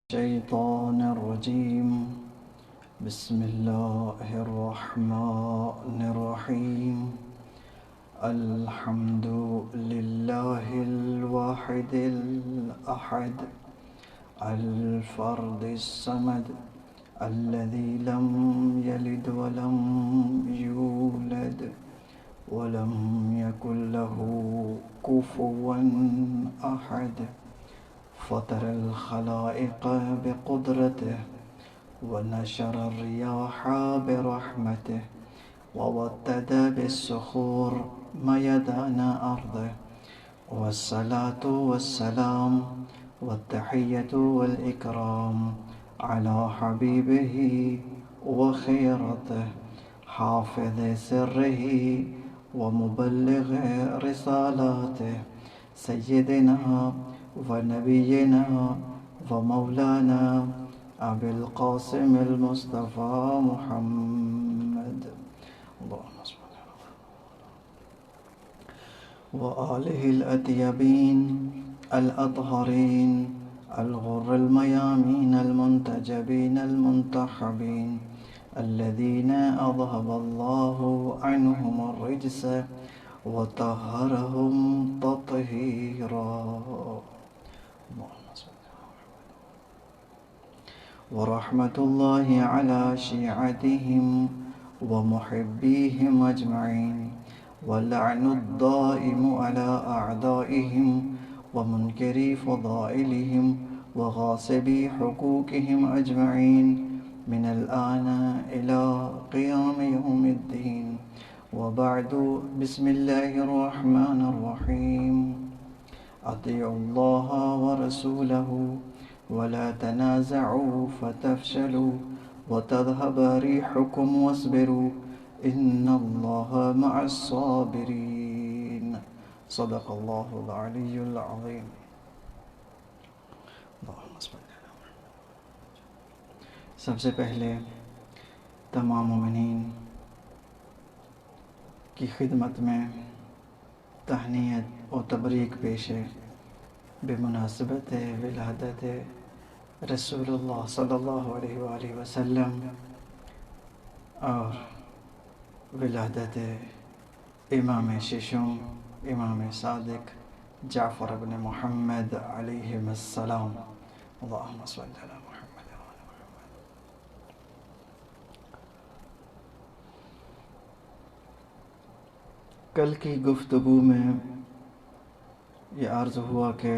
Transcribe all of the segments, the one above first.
الشيطان الرجيم. بسم الله الرحمن الرحيم. الحمد لله الواحد الأحد الفرد الصمد الذي لم يلد ولم يولد ولم يكن له كفوا أحد. فطر الخلائق بقدرته ونشر الرياح برحمته ووتد بالصخور ميدان أرضه. والصلاة والسلام والتحية والإكرام على حبيبه وخيرته حافظ سره ومبلغ رسالاته سيدنا ونبينا ومولانا أبي القاسم المصطفى محمد اللهم صل وآله الأطيبين الأطهرين الغر الميامين المنتجبين المنتخبين الذين أذهب الله عنهم الرجس وطهرهم تطهيرا. ورحمة الله على شيعتهم ومحبيهم أجمعين، واللعن الدائم على أعدائهم ومنكري فضائلهم وغاصبي حقوقهم أجمعين من الآن إلى قيام يوم الدين. وبعد، بسم الله الرحمن الرحيم. أطيعوا الله ورسوله ولا تنازعوا فتفشلوا وتذهب ريحكم واصبروا إن الله مع الصابرين. صدق الله العلي العظيم. سب سے پہلے تمام مومنین کی خدمت میں تہنیت و تبریک پیش ہے بمناسبت ولادت رسول اللہ صلی اللہ علیہ وآلہ وسلم اور ولادت امام ششم امام صادق جعفر بن محمد علیہ السلام. اللہم صل علی محمد. کل کی گفتگو میں یہ عرض ہوا کہ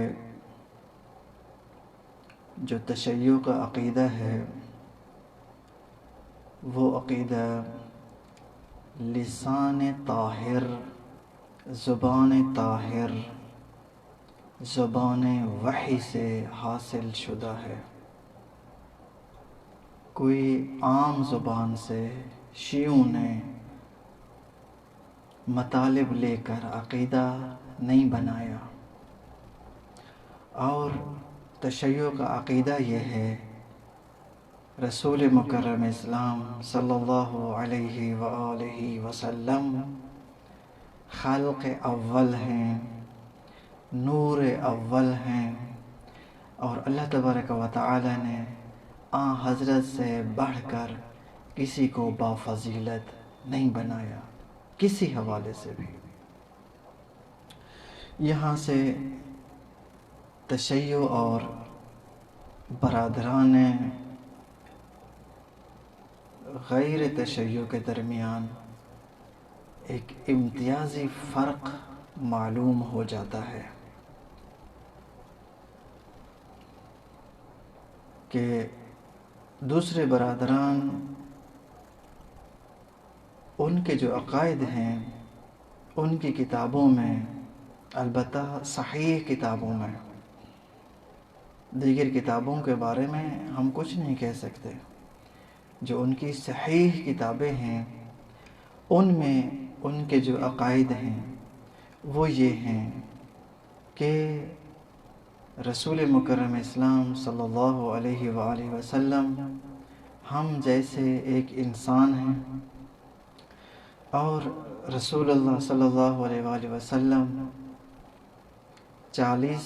جو تشیع کا عقیدہ ہے وہ عقیدہ لسان طاہر، زبان طاہر، زبان وحی سے حاصل شدہ ہے. کوئی عام زبان سے شیعوں نے مطالب لے کر عقیدہ نہیں بنایا. اور تشیع کا عقیدہ یہ ہے رسول مکرم اسلام صلی اللہ علیہ وآلہ وسلم خلق اول ہیں، نور اول ہیں، اور اللہ تبارک و تعالی نے آن حضرت سے بڑھ کر کسی کو بافضیلت نہیں بنایا کسی حوالے سے بھی. یہاں سے تشیع اور برادران غیر تشیع کے درمیان ایک امتیازی فرق معلوم ہو جاتا ہے کہ دوسرے برادران ان کے جو عقائد ہیں ان کی کتابوں میں، البتہ صحیح کتابوں میں، دیگر کتابوں کے بارے میں ہم کچھ نہیں کہہ سکتے، جو ان کی صحیح کتابیں ہیں ان میں ان کے جو عقائد ہیں وہ یہ ہیں کہ رسول مکرم اسلام صلی اللہ علیہ وآلہ وسلم ہم جیسے ایک انسان ہیں، اور رسول اللہ صلی اللہ علیہ وآلہ وسلم 40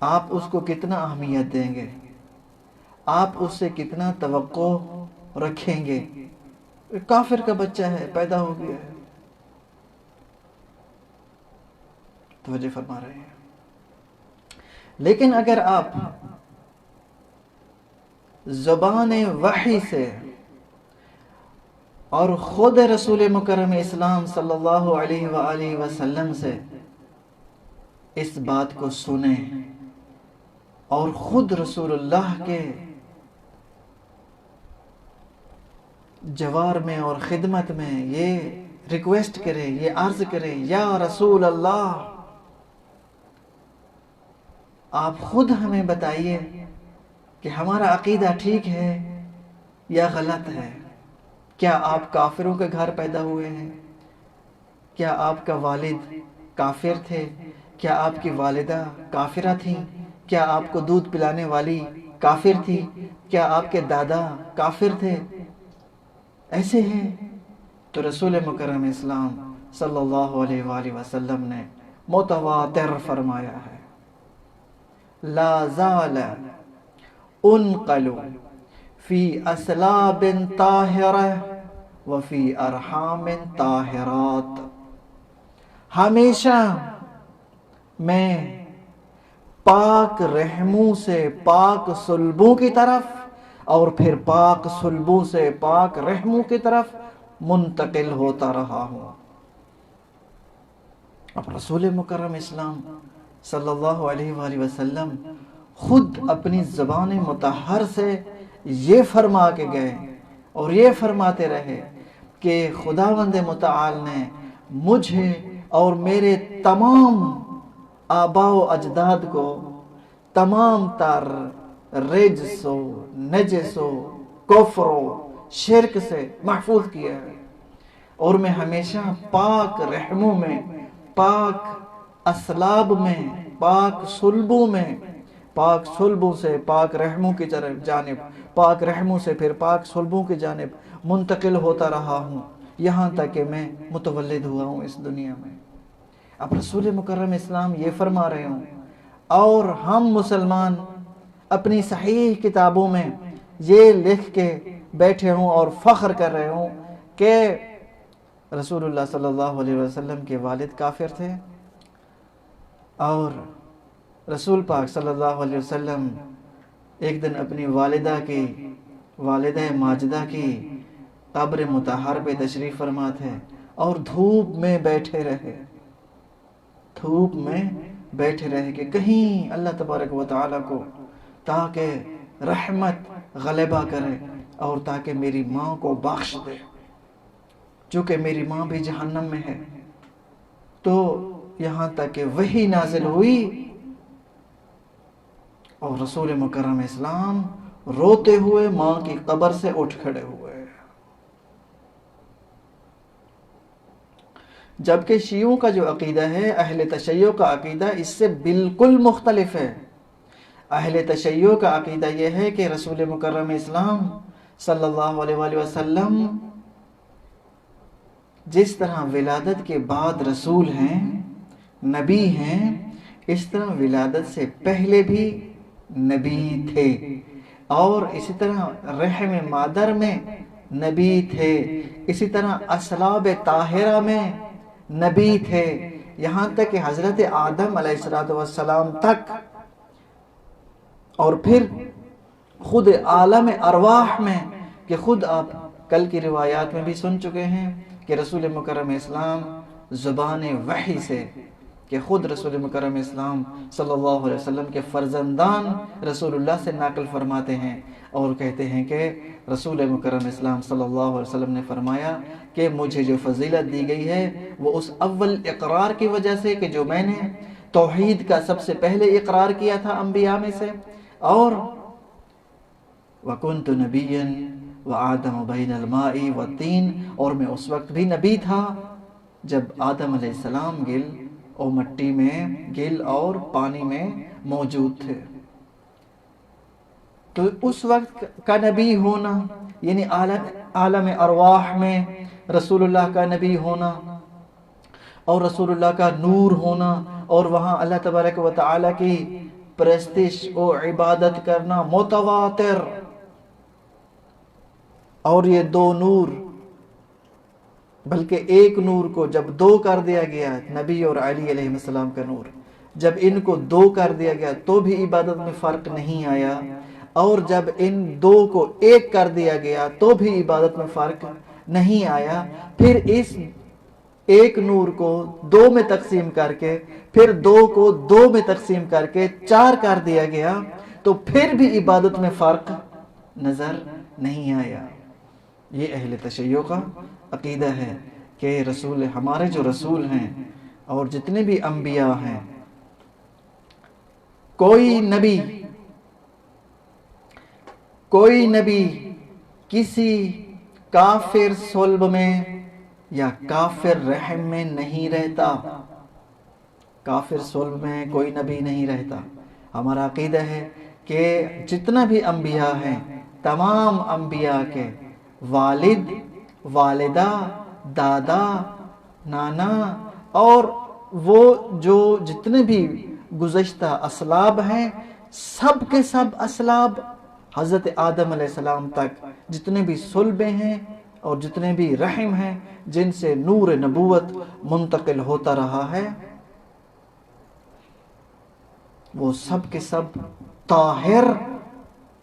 آپ اس کو کتنا اہمیت دیں گے؟ آپ اس سے کتنا توقع رکھیں گے؟ کافر کا بچہ ہے، پیدا ہو گیا ہے۔ توجہ فرما رہے ہیں۔ لیکن اگر آپ زبان وحی سے اور خود رسول مکرم اسلام صلی اللہ علیہ وآلہ وسلم سے اس بات کو سنیں اور خود رسول اللہ کے جوار میں اور خدمت میں یہ ریکویسٹ کریں، یہ عرض کریں، یا رسول اللہ آپ خود ہمیں بتائیے کہ ہمارا عقیدہ ٹھیک ہے یا غلط ہے؟ کیا آپ کافروں کے گھر پیدا ہوئے ہیں؟ کیا آپ کا والد کافر تھے؟ کیا آپ کی والدہ کافرہ تھیں؟ کیا آپ کو دودھ پلانے والی کافر تھی؟ کیا آپ کے دادا کافر تھے؟ ایسے ہیں تو رسول مکرم اسلام صلی اللہ علیہ وآلہ وسلم نے متواتر فرمایا ہے، لا زال انقل فی اسلاب طاہرہ وفی ارحام طاہرات، ہمیشہ میں پاک رحموں سے پاک صلبوں کی طرف اور پھر پاک صلبوں سے پاک رحموں کی طرف منتقل ہوتا رہا ہوں۔ اب رسول مکرم اسلام صلی اللہ علیہ وآلہ وسلم خود اپنی زبان مطہر سے یہ فرما کے گئے اور یہ فرماتے رہے کہ خداوند متعال نے مجھے اور میرے تمام آباء و اجداد کو تمام تر رجس و نجس و کفر و شرک سے محفوظ کیا ہے، اور میں ہمیشہ پاک رحموں میں، پاک اسلاب میں، پاک صلبوں میں، پاک صلبوں سے پاک رحموں کی جانب، پاک رحموں سے پھر پاک صلبوں کی جانب منتقل ہوتا رہا ہوں، یہاں تک کہ میں متولد ہوا ہوں اس دنیا میں۔ اب رسول مکرم اسلام یہ فرما رہے ہوں، اور ہم مسلمان اپنی صحیح کتابوں میں یہ لکھ کے بیٹھے ہوں اور فخر کر رہے ہوں کہ رسول اللہ صلی اللہ علیہ وسلم کے والد کافر تھے، اور رسول پاک صلی اللہ علیہ وسلم ایک دن اپنی والدہ ماجدہ کی قبر مطہر پہ تشریف فرما تھے اور دھوپ میں بیٹھے رہے کہ کہیں اللہ تبارک و تعالیٰ کو تاکہ رحمت غلبہ کرے اور تاکہ میری ماں کو بخش دے، چونکہ میری ماں بھی جہنم میں ہے۔ تو یہاں تک کہ وحی نازل ہوئی اور رسول مکرم اسلام روتے ہوئے ماں کی قبر سے اٹھ کھڑے ہوئے۔ جبکہ شیعوں کا جو عقیدہ ہے، اہل تشیع کا عقیدہ اس سے بالکل مختلف ہے۔ اہل تشیع کا عقیدہ یہ ہے کہ رسول مکرم اسلام صلی اللہ علیہ وآلہ وسلم جس طرح ولادت کے بعد رسول ہیں، نبی ہیں، اس طرح ولادت سے پہلے بھی نبی تھے، اور اسی طرح رحم مادر میں نبی تھے، اسی طرح اسلاب طاہرہ میں نبی تھے، یہاں تک کہ حضرت آدم علیہ السلام تک، اور پھر خود عالم ارواح میں کہ خود آپ کل کی روایات میں بھی سن چکے ہیں کہ رسول مکرم اسلام زبان وحی سے، کہ خود رسول مکرم اسلام صلی اللہ علیہ وسلم کے فرزندان رسول اللہ سے نقل فرماتے ہیں اور کہتے ہیں کہ رسول مکرم اسلام صلی اللہ علیہ وسلم نے فرمایا کہ مجھے جو فضیلت دی گئی ہے وہ اس اول اقرار کی وجہ سے کہ جو میں نے توحید کا سب سے پہلے اقرار کیا تھا انبیاء میں سے، اور وَكُنْتُ نَبِيًّا وَآدَمُ بَيْنَ الْمَاءِ وَالطِّينِ، اور میں اس وقت بھی نبی تھا جب آدم علیہ السلام گل اور مٹی میں گل اور پانی میں موجود تھے۔ تو اس وقت کا نبی ہونا یعنی عالم ارواح میں رسول اللہ کا نبی ہونا اور رسول اللہ کا نور ہونا، اور وہاں اللہ تبارک و تعالیٰ کی پرستش و عبادت کرنا متواتر. اور یہ دو نور، بلکہ ایک نور کو جب دو کر دیا گیا، نبی اور علی علیہ السلام کا نور، جب ان کو دو کر دیا گیا تو بھی عبادت میں فرق نہیں آیا، اور جب ان دو کو ایک کر دیا گیا تو بھی عبادت میں فرق نہیں آیا. پھر اس ایک نور کو دو میں تقسیم کر کے، پھر دو کو دو میں تقسیم کر کے چار کر دیا گیا، تو پھر بھی عبادت میں فرق نظر نہیں آیا. یہ اہل تشیع کا عقیدہ ہے کہ رسول، ہمارے جو رسول ہیں اور جتنے بھی انبیاء ہیں، کوئی نبی کسی کافر صلب میں یا کافر رحم میں نہیں رہتا. کافر صلب میں کوئی نبی نہیں رہتا. ہمارا عقیدہ ہے کہ جتنا بھی انبیاء ہیں، تمام انبیاء کے والد، والدہ، دادا، نانا اور وہ جو جتنے بھی گزشتہ اسلاب ہیں، سب کے سب اسلاب حضرت آدم علیہ السلام تک جتنے بھی صلبیں ہیں اور جتنے بھی رحم ہیں جن سے نور نبوت منتقل ہوتا رہا ہے، وہ سب کے سب طاہر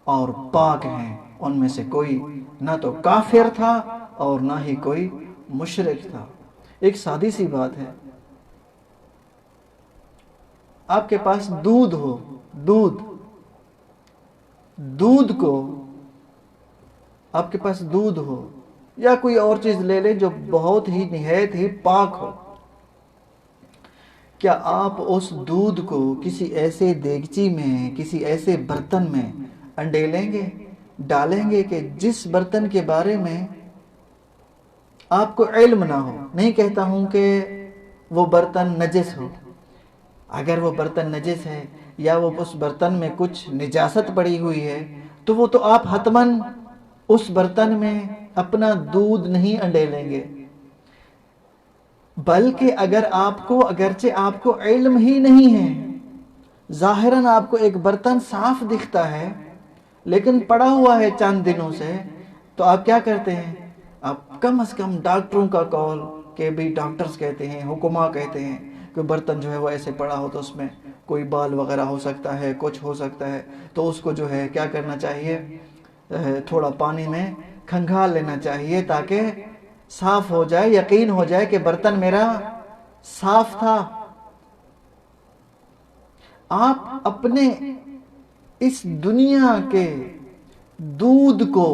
اور پاک ہیں. ان میں سے کوئی نہ تو کافر تھا اور نہ ہی کوئی مشرک تھا. ایک سادی سی بات ہے، آپ کے پاس دودھ ہو، دودھ کو آپ کے پاس دودھ ہو یا کوئی اور چیز لے لے جو بہت ہی نہایت ہی پاک ہو، کیا آپ اس دودھ کو کسی ایسے دیگچی میں، کسی ایسے برتن میں انڈیلیں گے، ڈالیں گے کہ جس برتن کے بارے میں آپ کو علم نہ ہو؟ نہیں کہتا ہوں کہ وہ برتن نجس ہو. اگر وہ برتن نجس ہے یا وہ اس برتن میں کچھ نجاست پڑی ہوئی ہے تو وہ تو آپ حتماً اس برتن میں اپنا دودھ نہیں انڈیلیں گے. بلکہ اگر آپ کو، اگرچہ آپ کو علم ہی نہیں ہے، ظاہراً آپ کو ایک برتن صاف دکھتا ہے لیکن پڑا ہوا ہے چند دنوں سے، تو آپ کیا کرتے ہیں؟ آپ کم از کم ڈاکٹروں کا قول، کہ بھی ڈاکٹرز کہتے ہیں، حکما کہتے ہیں کہ برتن جو ہے وہ ایسے پڑا ہو تو اس میں کوئی بال وغیرہ ہو سکتا ہے، کچھ ہو سکتا ہے، تو اس کو جو ہے کیا کرنا چاہیے، تھوڑا پانی میں کھنگال لینا چاہیے تاکہ صاف ہو جائے، یقین ہو جائے کہ برتن میرا صاف تھا. آپ اپنے اس دنیا کے دودھ کو،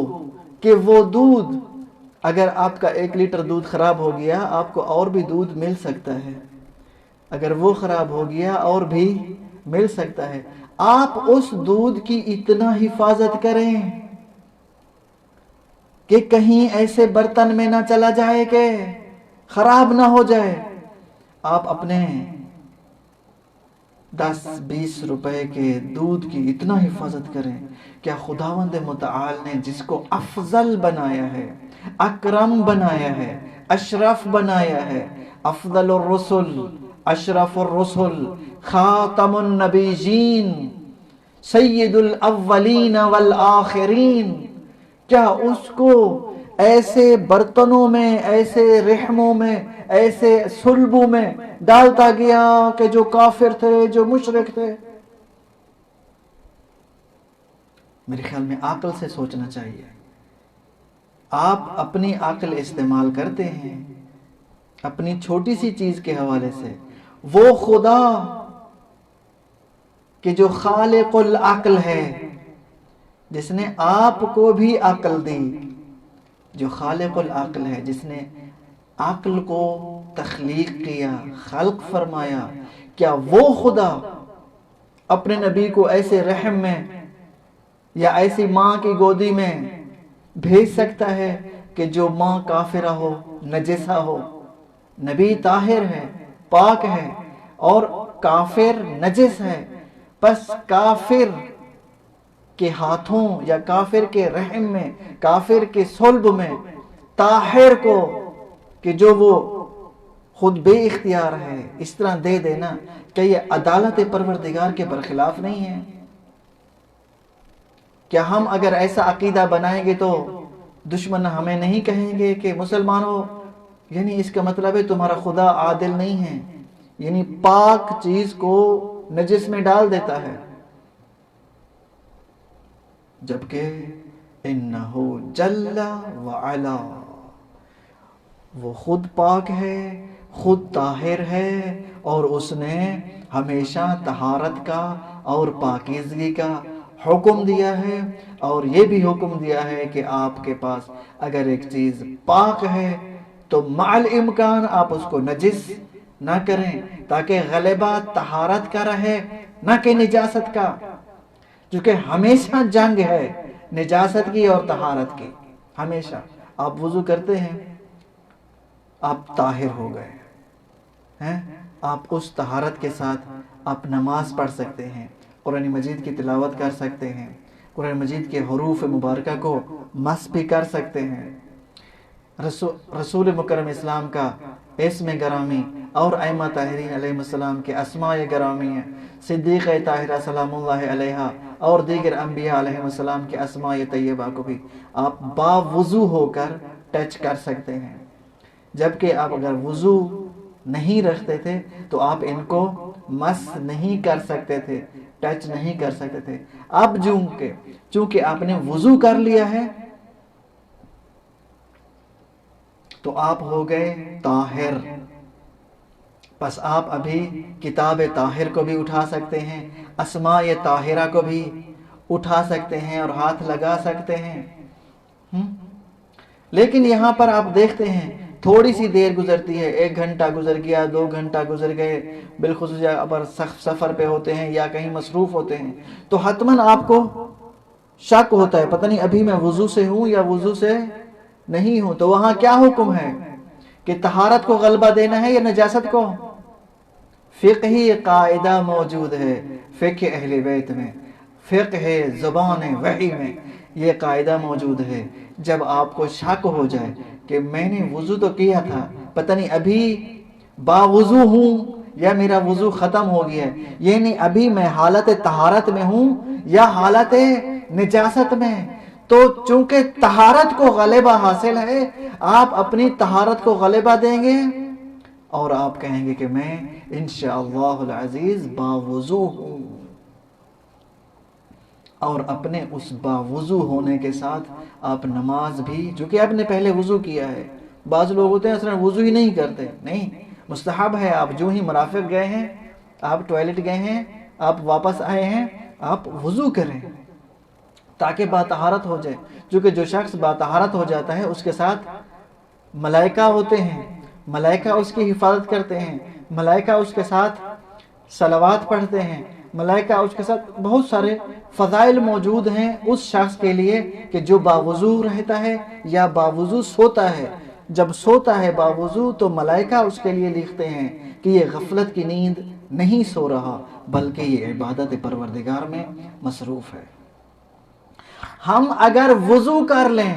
کہ وہ دودھ، اگر آپ کا 1 لیٹر دودھ خراب ہو گیا آپ کو اور بھی دودھ مل سکتا ہے، اگر وہ خراب ہو گیا اور بھی مل سکتا ہے. آپ اس دودھ کی اتنا حفاظت کریں کہ کہیں ایسے برتن میں نہ چلا جائے کہ خراب نہ ہو جائے. آپ اپنے 10-20 روپے کے دودھ کی اتنا حفاظت کریں. کیا خداوند متعال نے جس کو افضل بنایا ہے، اکرم بنایا ہے، اشرف بنایا ہے، افضل الرسل، اشرف الرسل، خاتم النبیین، سید الاولین والآخرین، کیا اس کو ایسے برتنوں میں، ایسے رحموں میں، ایسے صلبوں میں ڈالتا گیا کہ جو کافر تھے، جو مشرک تھے؟ میرے خیال میں عقل سے سوچنا چاہیے. آپ اپنی عقل استعمال کرتے ہیں اپنی چھوٹی سی چیز کے حوالے سے. وہ خدا کہ جو خالق العقل ہے، جس نے آپ کو بھی عقل دی، جو خالق العقل ہے، جس نے عقل کو تخلیق کیا، خلق فرمایا، کیا وہ خدا اپنے نبی کو ایسے رحم میں یا ایسی ماں کی گودی میں بھیج سکتا ہے کہ جو ماں کافرہ ہو، نجسہ ہو؟ نبی طاہر ہے، پاک ہے، اور کافر نجس ہے. پس کافر کے ہاتھوں یا کافر کے رحم میں، کافر کے صلب میں، طاہر کو کہ جو وہ خود بے اختیار ہے، اس طرح دے دینا کہ یہ عدالت پروردگار کے برخلاف نہیں ہے؟ کیا ہم اگر ایسا عقیدہ بنائیں گے تو دشمن ہمیں نہیں کہیں گے کہ مسلمانوں، یعنی اس کا مطلب ہے تمہارا خدا عادل نہیں ہے، یعنی پاک چیز کو نجس میں ڈال دیتا ہے، جبکہ انہو جل وعلا، وہ خود پاک ہے، خود طاہر ہے، اور اس نے ہمیشہ طہارت کا اور پاکیزگی کا حکم دیا ہے، اور یہ بھی حکم دیا ہے کہ آپ کے پاس اگر ایک چیز پاک ہے تو مع الامکان آپ اس کو نجس نہ کریں، تاکہ غلبہ طہارت کا رہے نہ کہ نجاست کا، کیونکہ ہمیشہ جنگ ہے نجاست کی اور طہارت کی، ہمیشہ۔ آپ وضو کرتے ہیں، آپ طاہر ہو گئے ہیں، آپ اس طہارت کے ساتھ آپ نماز پڑھ سکتے ہیں، قرآن مجید کی تلاوت کر سکتے ہیں، قرآن مجید کے حروف مبارکہ کو مس بھی کر سکتے ہیں۔ رسول مکرم اسلام کا اسم گرامی اور ائمہ طاہرین علیہ السلام کے اسماء گرامی ہیں، صدیقہ طاہرہ سلام اللہ علیہا اور دیگر انبیاء علیہ السلام کے اسماء طیبہ کو بھی آپ باوضو ہو کر ٹچ کر سکتے ہیں، جبکہ آپ اگر وضو نہیں رکھتے تھے تو آپ ان کو مس نہیں کر سکتے تھے، ٹچ نہیں کر سکتے تھے۔ اب چونکہ آپ نے وضو کر لیا ہے تو آپ ہو گئے طاہر، پس آپ ابھی کتاب طاہر کو بھی اٹھا سکتے ہیں، اسماء طاہرہ کو بھی اٹھا سکتے ہیں اور ہاتھ لگا سکتے ہیں۔ لیکن یہاں پر آپ دیکھتے ہیں تھوڑی سی دیر گزرتی ہے، 1 گھنٹہ گزر گیا، 2 گھنٹہ گزر گئے، بالخصوص اگر سفر پہ ہوتے ہیں یا کہیں مصروف ہوتے ہیں تو حتماً آپ کو شک ہوتا ہے، پتہ نہیں ابھی میں وضو سے ہوں یا وضو سے نہیں ہوں، تو وہاں کیا حکم ہے کہ طہارت کو غلبہ دینا ہے یا نجاست کو؟ فقہی قاعدہ موجود ہے فقہ اہل بیت میں، فقہ زبان وحی میں یہ قاعدہ موجود ہے، جب آپ کو شک ہو جائے کہ میں نے وضو تو کیا تھا، پتہ نہیں ابھی باوضو ہوں یا میرا وضو ختم ہو گیا ہے، یعنی ابھی میں حالت طہارت میں ہوں یا حالت نجاست میں، تو چونکہ طہارت کو غلبہ حاصل ہے، آپ اپنی طہارت کو غلبہ دیں گے اور آپ کہیں گے کہ میں انشاءاللہ العزیز باوضو ہوں، اور اپنے اس باوضو ہونے کے ساتھ آپ نماز بھی، جو کہ آپ نے پہلے وضو کیا ہے، بعض لوگ ہوتے ہیں اصلا وضو ہی نہیں کرتے، نہیں، مستحب ہے، آپ جو ہی مرافق گئے ہیں، آپ ٹوائلٹ گئے ہیں، آپ واپس آئے ہیں، آپ وضو کریں تاکہ باطہارت ہو جائے، کیونکہ جو شخص باطہارت ہو جاتا ہے اس کے ساتھ ملائکہ ہوتے ہیں، ملائکہ اس کی حفاظت کرتے ہیں، ملائکہ اس کے ساتھ صلوات پڑھتے ہیں، ملائکہ اس کے ساتھ بہت سارے فضائل موجود ہیں اس شخص کے لیے کہ جو باوضو رہتا ہے یا باوضو سوتا ہے۔ جب سوتا ہے باوضو تو ملائکہ اس کے لیے لکھتے ہیں کہ یہ غفلت کی نیند نہیں سو رہا بلکہ یہ عبادت پروردگار میں مصروف ہے۔ ہم اگر وضو کر لیں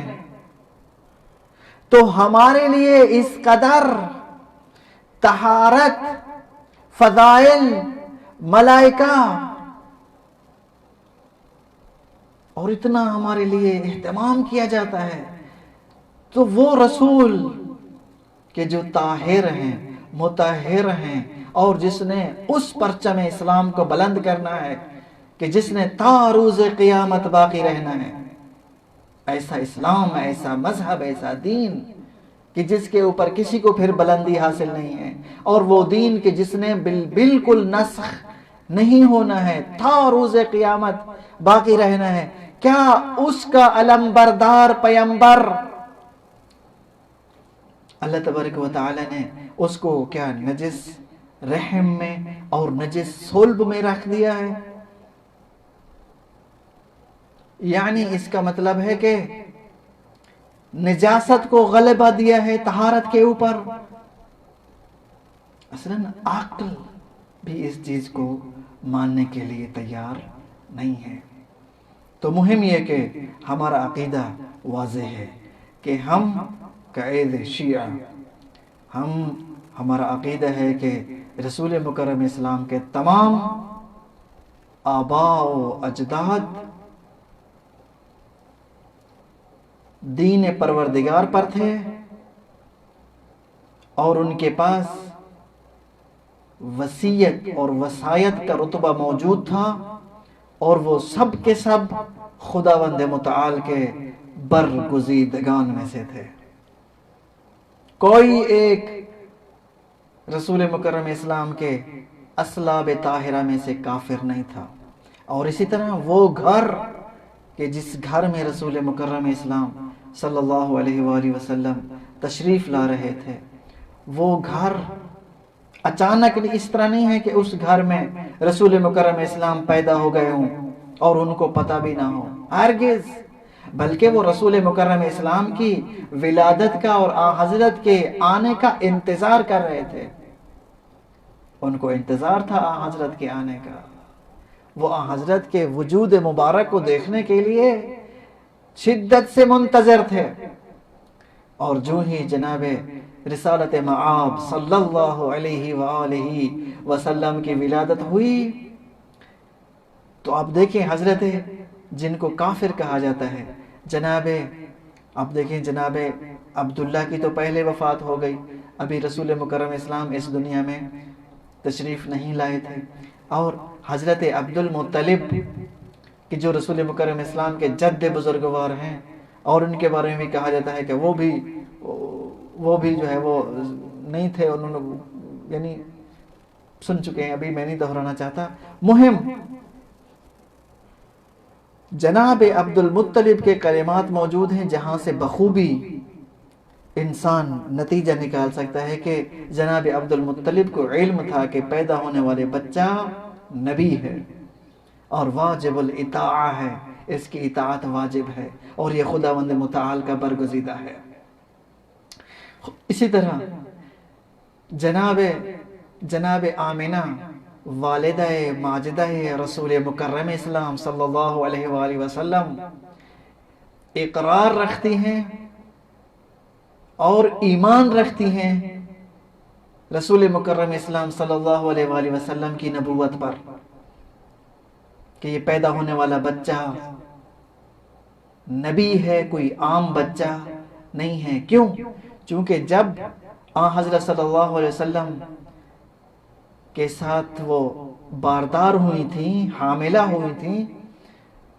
تو ہمارے لیے اس قدر طہارت، فضائل، ملائکہ اور اتنا ہمارے لیے اہتمام کیا جاتا ہے، تو وہ رسول کہ جو طاہر ہیں، مطہر ہیں، اور جس نے اس پرچم اسلام کو بلند کرنا ہے کہ جس نے تا روز قیامت باقی رہنا ہے، ایسا اسلام، ایسا مذہب، ایسا دین کہ جس کے اوپر کسی کو پھر بلندی حاصل نہیں ہے، اور وہ دین کہ جس نے بالکل نسخ نہیں ہونا ہے، تا روز قیامت باقی رہنا ہے، کیا اس کا علم بردار پیمبر اللہ تبارک و تعالی نے اس کو کیا نجس رحم میں اور نجس صلب میں رکھ دیا ہے؟ یعنی اس کا مطلب ہے کہ نجاست کو غلبہ دیا ہے طہارت کے اوپر۔ اصلاً عقل بھی اس چیز کو ماننے کے لیے تیار نہیں ہے۔ تو مہم یہ کہ ہمارا عقیدہ واضح ہے کہ ہم قائد شیعہ، ہم ہمارا عقیدہ ہے کہ رسول مکرم اسلام کے تمام آباء و اجداد دین پروردگار پر تھے اور ان کے پاس وصیت اور وصایت کا رتبہ موجود تھا، اور وہ سب کے سب خداوند متعال کے برگزیدگان میں سے تھے۔ کوئی ایک رسول مکرم اسلام کے اصلاب طاہرہ میں سے کافر نہیں تھا۔ اور اسی طرح وہ گھر کہ جس گھر میں رسول مکرم اسلام صلی اللہ علیہ وآلہ وسلم تشریف لا رہے تھے، وہ گھر اچانک اس طرح نہیں ہے کہ اس گھر میں رسول مکرم اسلام پیدا ہو گئے ہوں اور ان کو پتہ بھی نہ ہو، ہرگز، بلکہ وہ رسول مکرم اسلام کی ولادت کا اور حضرت کے آنے کا انتظار کر رہے تھے۔ ان کو انتظار تھا حضرت کے آنے کا، وہ حضرت کے وجود مبارک کو دیکھنے کے لیے شدت سے منتظر تھے۔ اور جو ہی جناب رسالت مآب صلی اللہ علیہ وآلہ وسلم کی ولادت ہوئی تو آپ دیکھیں حضرت جن کو کافر کہا جاتا ہے، آپ دیکھیں جناب عبداللہ کی تو پہلے وفات ہو گئی، ابھی رسول مکرم اسلام اس دنیا میں تشریف نہیں لائے تھے، اور حضرت عبد المطلب کہ جو رسول مکرم اسلام کے جد بزرگوار ہیں، اور ان کے بارے میں بھی کہا جاتا ہے کہ وہ بھی جو ہے وہ نہیں تھے، انہوں نے یعنی سن چکے ہیں، ابھی میں نہیں دہرانا چاہتا۔ مہم جناب عبد المطلب کے کلمات موجود ہیں جہاں سے بخوبی انسان نتیجہ نکال سکتا ہے کہ جناب عبد المطلب کو علم تھا کہ پیدا ہونے والے بچہ نبی ہے اور واجب الاطاعہ ہے، اس کی اطاعت واجب ہے، اور یہ خداوند متعال کا برگزیدہ ہے۔ اسی طرح جناب آمنہ والدہ ماجدہ رسول مکرم اسلام صلی اللہ علیہ وآلہ وسلم اقرار رکھتی ہیں اور ایمان رکھتی ہیں رسول مکرم اسلام صلی اللہ علیہ وآلہ وسلم کی نبوت پر، کہ یہ پیدا ہونے والا بچہ نبی ہے، کوئی عام بچہ نہیں ہے۔ کیوں؟ چونکہ جب حضرت صلی اللہ علیہ وسلم کے ساتھ وہ باردار ہوئی تھیں، حاملہ ہوئی تھیں،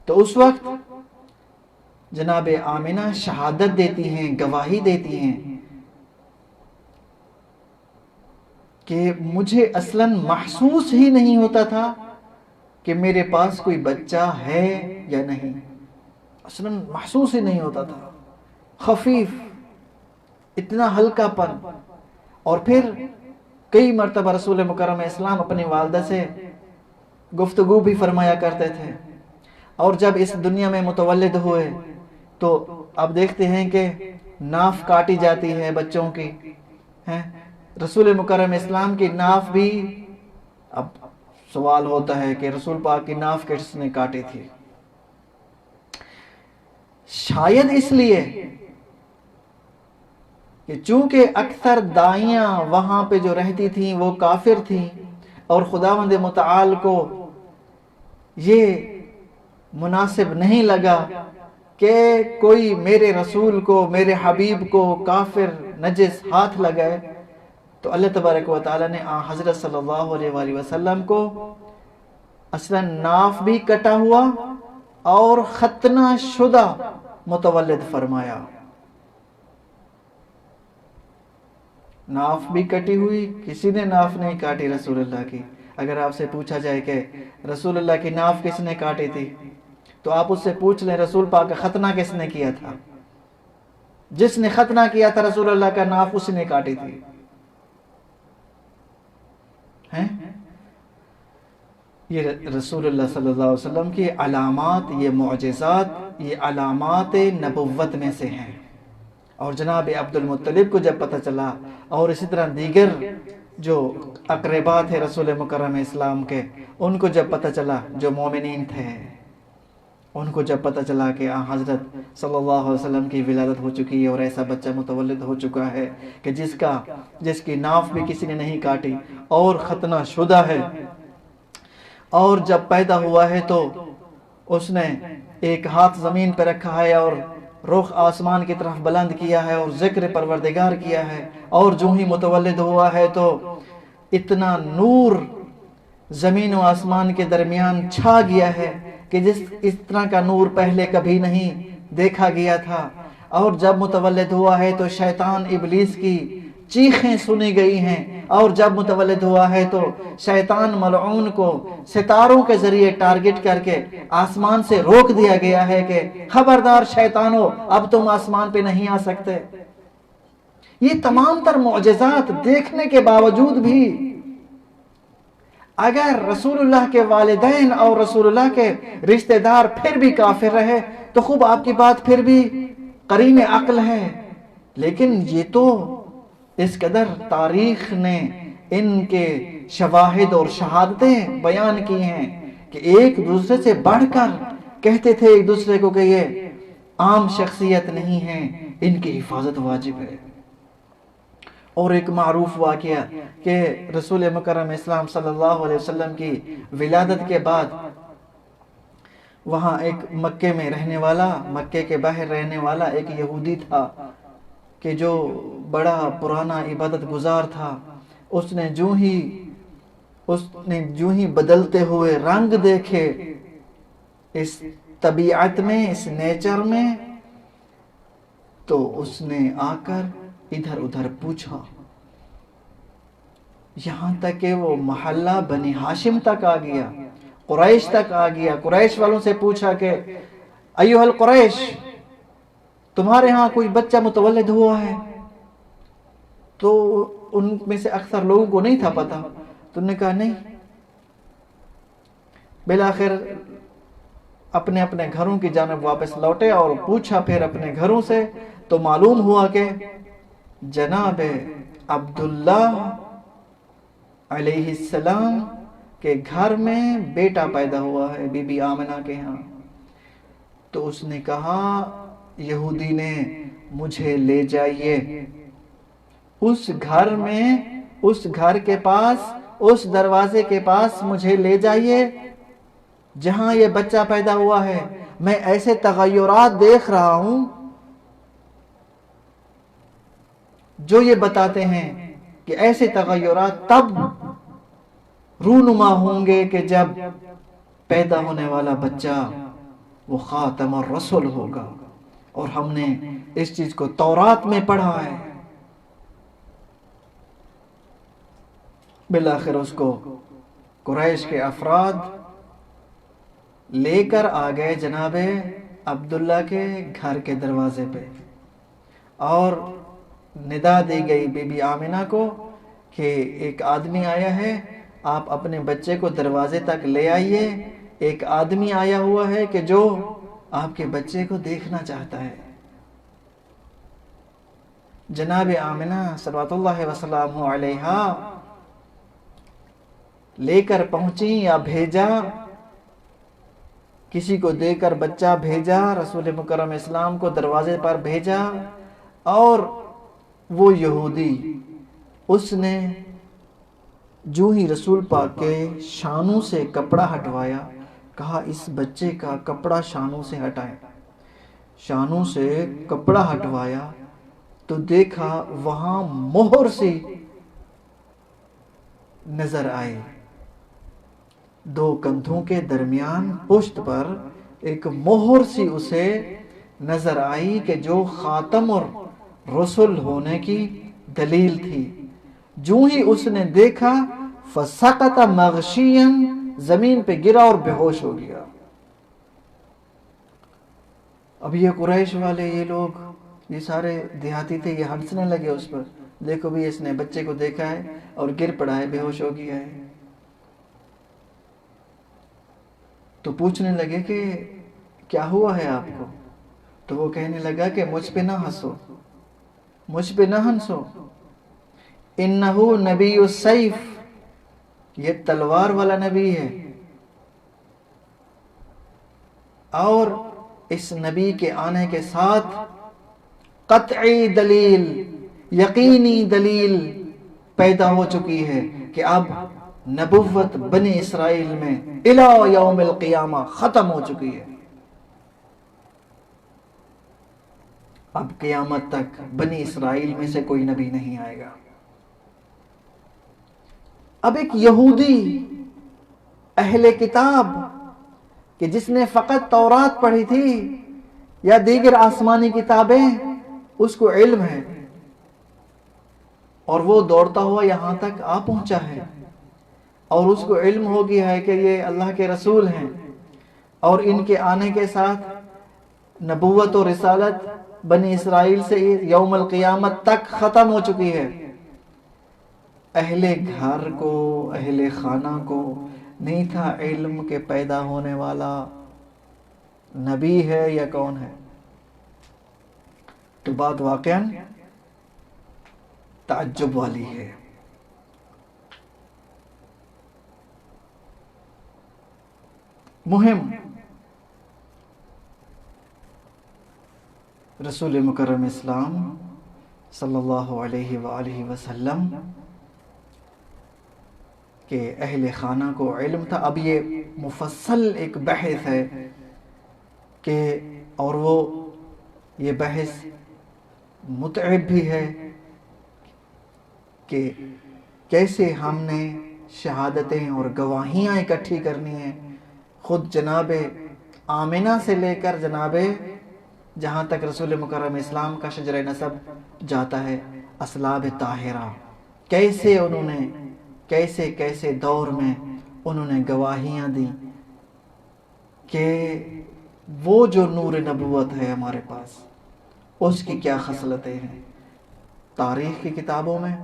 تو اس وقت جناب آمنہ شہادت دیتی ہیں، گواہی دیتی ہیں کہ مجھے اصلاً محسوس ہی نہیں ہوتا تھا کہ میرے پاس کوئی بچہ ہے یا نہیں، اصلاً محسوس ہی نہیں ہوتا تھا، خفیف، اتنا ہلکا پن۔ اور پھر کئی مرتبہ رسول مکرم اسلام اپنی والدہ سے گفتگو بھی فرمایا کرتے تھے، اور جب اس دنیا میں متولد ہوئے تو اب دیکھتے ہیں کہ ناف کاٹی جاتی ہے بچوں کی، رسول مکرم اسلام کی ناف بھی، اب سوال ہوتا ہے کہ رسول پاک کی ناف کس نے کاٹی تھی؟ شاید اس لیے کہ چونکہ اکثر دائیاں وہاں پہ جو رہتی تھیں وہ کافر تھیں، اور خداوند متعال کو یہ مناسب نہیں لگا کہ کوئی میرے رسول کو، میرے حبیب کو کافر نجس ہاتھ لگائے، تو اللہ تبارک و تعالی نے حضرت صلی اللہ علیہ وآلہ وسلم کو اصلا ناف بھی کٹا ہوا اور ختنہ شدہ متولد فرمایا۔ ناف بھی کٹی ہوئی، کسی نے ناف نہیں کاٹی رسول اللہ کی۔ اگر آپ سے پوچھا جائے کہ رسول اللہ کی ناف کس نے کاٹی تھی، تو آپ اس سے پوچھ لیں رسول پاک کا ختنہ کس نے کیا تھا؟ جس نے ختنہ کیا تھا رسول اللہ کا ناف اس نے کاٹی تھی۔ یہ رسول اللہ صلی اللہ علیہ وسلم کی علامات، یہ معجزات، یہ علامات نبوت میں سے ہیں۔ اور جناب عبد المطلب کو جب پتہ چلا، اور اسی طرح دیگر جو اقربا تھے رسول مکرم اسلام کے، ان کو جب پتہ چلا، جو مومنین تھے، ان کو جب پتہ چلا کہ حضرت صلی اللہ علیہ وسلم کی ولادت ہو چکی ہے اور ایسا بچہ متولد ہو چکا ہے کہ جس کی ناف بھی کسی نے نہیں کاٹی اور ختنہ شدہ ہے، اور جب پیدا ہوا ہے تو اس نے ایک ہاتھ زمین پہ رکھا ہے اور رخ آسمان کی طرف بلند کیا ہے اور ذکر پروردگار کیا ہے، اور جو ہی متولد ہوا ہے تو اتنا نور زمین و آسمان کے درمیان چھا گیا ہے کہ اس طرح کا نور پہلے کبھی نہیں دیکھا گیا تھا۔ اور جب متولد ہوا ہے تو شیطان ابلیس کی چیخیں سنی گئی ہیں، اور جب متولد ہوا ہے تو شیطان ملعون کو ستاروں کے ذریعے ٹارگٹ کر کے آسمان سے روک دیا گیا ہے کہ خبردار شیطانوں، اب تم آسمان پہ نہیں آ سکتے۔ یہ تمام تر معجزات دیکھنے کے باوجود بھی اگر رسول اللہ کے والدین اور رسول اللہ کے رشتہ دار پھر بھی کافر رہے تو خوب آپ کی بات پھر بھی قرین عقل ہے، لیکن یہ تو اس قدر تاریخ نے ان کے شواہد اور شہادتیں بیان کی ہیں کہ ایک دوسرے سے بڑھ کر کہتے تھے ایک دوسرے کو کہ یہ عام شخصیت نہیں ہے، ان کی حفاظت واجب ہے۔ اور ایک معروف واقعہ کہ رسول مکرم اسلام صلی اللہ علیہ وسلم کی ولادت کے بعد وہاں ایک مکے کے باہر رہنے والا ایک یہودی تھا کہ جو بڑا پرانا عبادت گزار تھا۔ اس نے جو ہی بدلتے ہوئے رنگ دیکھے اس طبیعت میں، اس نیچر میں، تو اس نے آ کر ادھر ادھر پوچھا، یہاں تک کہ وہ محلہ بنی ہاشم تک آ گیا، قریش تک آ گیا۔ قریش والوں سے پوچھا کہ ایھا القریش، تمہارے ہاں کوئی بچہ متولد ہوا ہے؟ تو ان میں سے اکثر لوگوں کو نہیں تھا پتا، تو انہوں نے کہا نہیں۔ بالآخر اپنے اپنے گھروں کی جانب واپس لوٹے اور پوچھا پھر اپنے گھروں سے، تو معلوم ہوا کہ جناب عبداللہ علیہ السلام کے گھر میں بیٹا پیدا ہوا ہے بی بی آمنہ کے ہاں۔ تو اس نے کہا یہودی نے، مجھے لے جائیے اس گھر میں، اس گھر کے پاس، اس دروازے کے پاس مجھے لے جائیے جہاں یہ بچہ پیدا ہوا ہے۔ میں ایسے تغیرات دیکھ رہا ہوں جو یہ بتاتے ہیں کہ ایسے تغیرات تب رونما ہوں گے کہ جب پیدا ہونے والا بچہ وہ خاتم الرسل ہوگا، اور ہم نے اس چیز کو تورات میں پڑھا ہے۔ بالآخر اس کو قریش کے افراد لے کر آ گئے جناب عبداللہ کے گھر کے دروازے پہ، اور ندا دی گئی بی بی آمنہ کو کہ ایک آدمی آیا ہے، آپ اپنے بچے کو دروازے تک لے آئیے، ایک آدمی آیا ہوا ہے کہ جو آپ کے بچے کو دیکھنا چاہتا ہے۔ جناب آمنہ صلوات اللہ وسلامہ علیہا لے کر پہنچی یا بھیجا، کسی کو دے کر بچہ بھیجا، رسول مکرم اسلام کو دروازے پر بھیجا، اور وہ یہودی اس نے جو ہی رسول پاک کے شانوں سے کپڑا ہٹوایا، کہا اس بچے کا کپڑا شانوں سے ہٹائیں۔ شانوں سے کپڑا ہٹوایا تو دیکھا وہاں مہر سی نظر آئی، دو کندھوں کے درمیان پشت پر ایک مہر سی اسے نظر آئی کہ جو خاتم الرسل ہونے کی دلیل تھی۔ جو ہی اس نے دیکھا فسقط مغشیا، زمین پہ گرا اور بے ہوش ہو گیا۔ اب یہ قریش والے، یہ لوگ، یہ سارے دیہاتی تھے، یہ ہنسنے لگے اس پر، دیکھو بھی اس نے بچے کو دیکھا ہے اور گر پڑا ہے، بے ہوش ہو گیا ہے۔ تو پوچھنے لگے کہ کیا ہوا ہے آپ کو؟ تو وہ کہنے لگا کہ مجھ پہ نہ ہنسو، مجھ پہ نہ ہنسو، انہو نبی السیف، یہ تلوار والا نبی ہے۔ اور اس نبی کے آنے کے ساتھ قطعی دلیل، یقینی دلیل پیدا ہو چکی ہے کہ اب نبوت بنی اسرائیل میں الی یوم القیامہ ختم ہو چکی ہے۔ اب قیامت تک بنی اسرائیل میں سے کوئی نبی نہیں آئے گا۔ اب ایک یہودی اہل کتاب کہ جس نے فقط تورات پڑھی تھی یا دیگر آسمانی کتابیں، اس کو علم ہے اور وہ دوڑتا ہوا یہاں تک آ پہنچا ہے، اور اس کو علم ہو گیا ہے کہ یہ اللہ کے رسول ہیں، اور ان کے آنے کے ساتھ نبوت و رسالت بنی اسرائیل سے یوم القیامت تک ختم ہو چکی ہے۔ اہل گھر کو، اہل خانہ کو نہیں تھا علم کے پیدا ہونے والا نبی ہے یا کون ہے۔ تو بات واقعاً تعجب والی ہے۔ مہم رسول مکرم اسلام صلی اللہ علیہ وآلہ وسلم کہ اہل خانہ کو علم تھا۔ اب یہ مفصل ایک بحث ہے کہ، اور وہ یہ بحث متعب بھی ہے کہ کیسے ہم نے شہادتیں اور گواہیاں اکٹھی کرنی ہیں۔ خود جناب آمنہ سے لے کر جناب جہاں تک رسول مکرم اسلام کا شجرہ نسب جاتا ہے، اسلاب طاہرہ، کیسے انہوں نے کیسے دور میں انہوں نے گواہیاں دی کہ وہ جو نور نبوت ہے ہمارے پاس، اس کی کیا خصلتیں ہیں۔ تاریخ کی کتابوں میں